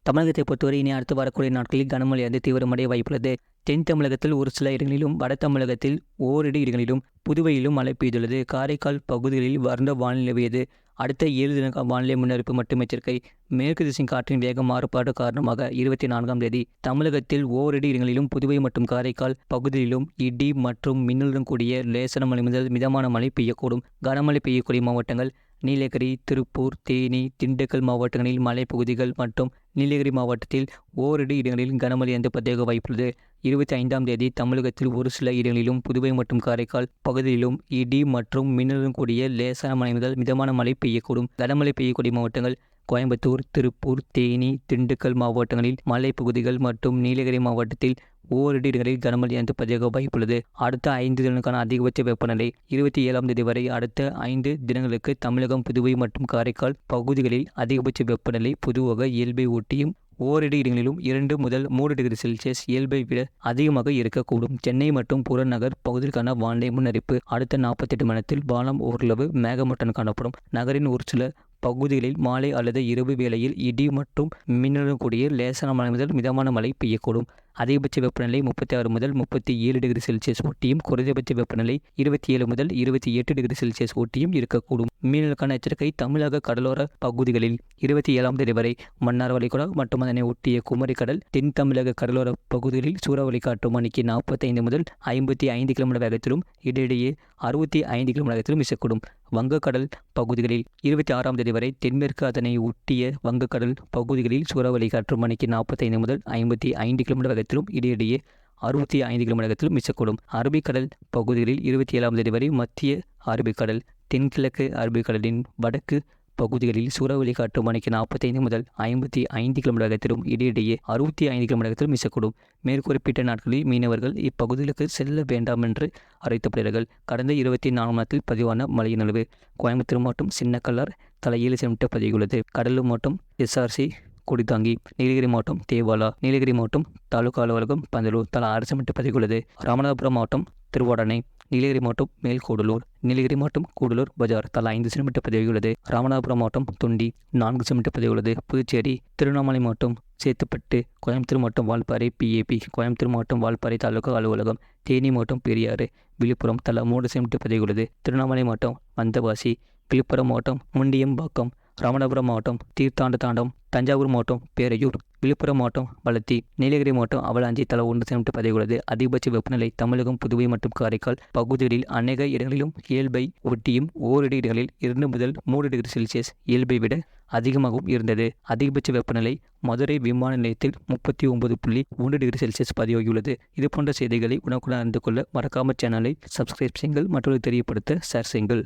தமிழகத்தை பொறுத்தவரை இனி அடுத்து வரக்கூடிய நாட்களில் கனமழையானது தீவிரமடைய வாய்ப்புள்ளது. தென் தமிழகத்தில் ஒரு சில இடங்களிலும் வட தமிழகத்தில் ஓரிரு இடங்களிலும் புதுவையிலும் மழை பெய்துள்ளது. காரைக்கால் பகுதிகளில் வறண்ட வானிலை நிலவியது. அடுத்த 7 தின வானிலை முன்னறிவிப்பு மற்றும் எச்சரிக்கை. மேற்கு திசை காற்றின் வேக மாறுபாடு காரணமாக 24ஆம் தேதி தமிழகத்தில் ஓரிரு இடங்களிலும் புதுவை மற்றும் காரைக்கால் பகுதிகளிலும் இடி மற்றும் மின்னலுடன் கூடிய லேசான மழை முதல் மிதமான மழை பெய்யக்கூடும். கனமழை பெய்யக்கூடிய மாவட்டங்கள் நீலகிரி, திருப்பூர், தேனி, திண்டுக்கல் மாவட்டங்களில் மலைப்பகுதிகள் மற்றும் நீலகிரி மாவட்டத்தில் ஓரிரு இடங்களில் கனமழை பதிவாக வாய்ப்புள்ளது. 25ஆம் தேதி தமிழகத்தில் ஒரு சில இடங்களிலும் புதுவை மற்றும் காரைக்கால் பகுதியிலும் இடி மற்றும் மின்னலுடன் கூடிய லேசான மழை முதல் மிதமான மழை பெய்யக்கூடும். கனமழை பெய்யக்கூடிய மாவட்டங்கள் கோயம்புத்தூர், திருப்பூர், தேனி, திண்டுக்கல் மாவட்டங்களில் மலைப்பகுதிகள் மற்றும் நீலகிரி மாவட்டத்தில் ஓரிரு இடங்களில் கனமழை பதிவாக வாய்ப்புள்ளது. அடுத்த 5 தினங்களுக்கான அதிகபட்ச வெப்பநிலை 27ஆம் தேதி வரை. அடுத்த 5 தினங்களுக்கு தமிழகம், புதுவை மற்றும் காரைக்கால் பகுதிகளில் அதிகபட்ச வெப்பநிலை பொதுவாக இயல்பை ஒட்டியும் ஓரிரு இடங்களிலும் 2 முதல் 3 டிகிரி செல்சியஸ் இயல்பை விட அதிகமாக இருக்கக்கூடும். சென்னை மற்றும் புறநகர் பகுதிகளுக்கான வானிலை முன்னறிப்பு. அடுத்த 48 மணி நேரத்தில் வானம் ஓரளவு மேகமூட்டத்துடன் காணப்படும். நகரின் ஒரு சில பகுதிகளில் மாலை அல்லது இரவு வேளையில் இடி மற்றும் மின்னலுடன் கூடிய லேசான மழை முதல் மிதமான மழை பெய்யக்கூடும். அதிகபட்ச வெப்பநிலை 36 முதல் 37 டிகிரி செல்சியஸ் ஒட்டியும் குறைந்தபட்ச வெப்பநிலை 27 முதல் 28 டிகிரி செல்சியஸ் ஒட்டியும் இருக்கக்கூடும். மீனலுக்கான எச்சரிக்கை. தமிழக கடலோர பகுதிகளில் 27ஆம் தேதி வரை மன்னார் வளைகுடா மற்றும் அதனை ஒட்டிய குமரி கடல், தென் தமிழக கடலோர பகுதிகளில் சூறாவளி காற்று மணிக்கு 45 முதல் 55 கிலோமீட்டர் வேகத்திலும் இடையிடையே 65 கிலோமீட்டர் வேகத்திலும் வீசக்கூடும். வங்கக்கடல் பகுதிகளில் 26ஆம் தேதி வரை தென்மேற்கு அதனை ஒட்டிய வங்கக்கடல் பகுதிகளில் சூறாவளி காற்று மணிக்கு 45 முதல் 55 கிலோமீட்டர் வேகத்திலும் இடையிடையே 65 கிலோமீட்டர் வேகத்திலும் வீசக்கூடும். அரபிக்கடல் பகுதிகளில் 27ஆம் தேதி வரை மத்திய அரபிக்கடல், தென்கிழக்கு அரபிக்கடலின் வடக்கு பகுதிகளில் சூறாவளி காற்று மணிக்கு 45 முதல் 55 கிலோமீட்டர் வேகத்திலும் இடையிடையே 65 கிலோமீட்டர் வேகத்திலும் வீசக்கூடும். மேற்குறிப்பிட்ட நாட்களில் மீனவர்கள் இப்பகுதிகளுக்கு செல்ல வேண்டாம் என்று அறிவிக்கப்படுகிறார்கள். கடந்த 24 மணி நேரத்தில் பதிவான மழையின் அளவு. கோயம்புத்தூர் மாவட்டம் சின்னக்கல்லார் தலா 7 சென்டிமீட்டர் பதிவுள்ளது. கடலூர் மாவட்டம் எஸ்ஆர்சி கொடிதாங்கி, நீலகிரி மாவட்டம் தேவாலா, நீலகிரி மாவட்டம் தாலுகா அலுவலகம் பந்தலூர் தலா 6 சென்டிமீட்டர் பதிவுள்ளது. ராமநாதபுரம் மாவட்டம் திருவாடனை, நீலகிரி மாவட்டம் மேல்கூடலூர், நீலகிரி மாவட்டம் கூடலூர் பஜார் தலா 5 சென்டிமீட்டர் பதிவுள்ளது. ராமநாதபுரம் மாவட்டம் தொண்டி 4 சென்டிமீட்டர் பதிவுள்ளது. புதுச்சேரி, திருவண்ணாமலை மாவட்டம் சேத்துப்பட்டு, கோயம்புத்தூர் மாவட்டம் வால்பாறை பிஏபி, கோயம்புத்தூர் மாவட்டம் வால்பாறை தாலுகா அலுவலகம், தேனி மாவட்டம் பெரியாறு, விழுப்புரம் தலா 3 சென்டிமீட்டர் பதிவுள்ளது. திருவண்ணாமலை மாவட்டம் வந்தவாசி, விழுப்புரம் மாவட்டம் முண்டியம்பாக்கம், ராமநாதபுரம் மாவட்டம் தீர்த்தாண்டதாண்டம், தஞ்சாவூர் மாவட்டம் பேரையூர், விழுப்புரம் மாவட்டம் வளத்தி, நீலகிரி மாவட்டம் அவலாஞ்சி தலா 1 சென்டிமீட்டர் பதிவுள்ளது. அதிகபட்ச வெப்பநிலை தமிழகம், புதுவை மற்றும் காரைக்கால் பகுதிகளில் அநேக இடங்களிலும் இயல்பை ஒட்டியும் ஓரிரு இடங்களில் 2 முதல் 3 டிகிரி செல்சியஸ் இயல்பை விட அதிகமாகவும் இருந்தது. அதிகபட்ச வெப்பநிலை மதுரை விமான நிலையத்தில் 39.1 டிகிரி செல்சியஸ் பதிவாகியுள்ளது. இதுபோன்ற செய்திகளை உடனுக்குடன் அறிந்து கொள்ள மறக்காம சேனலை சப்ஸ்கிரைப் செய்யுங்கள், மற்றொரு தெரியப்படுத்த ஷேர் செய்யுங்கள்.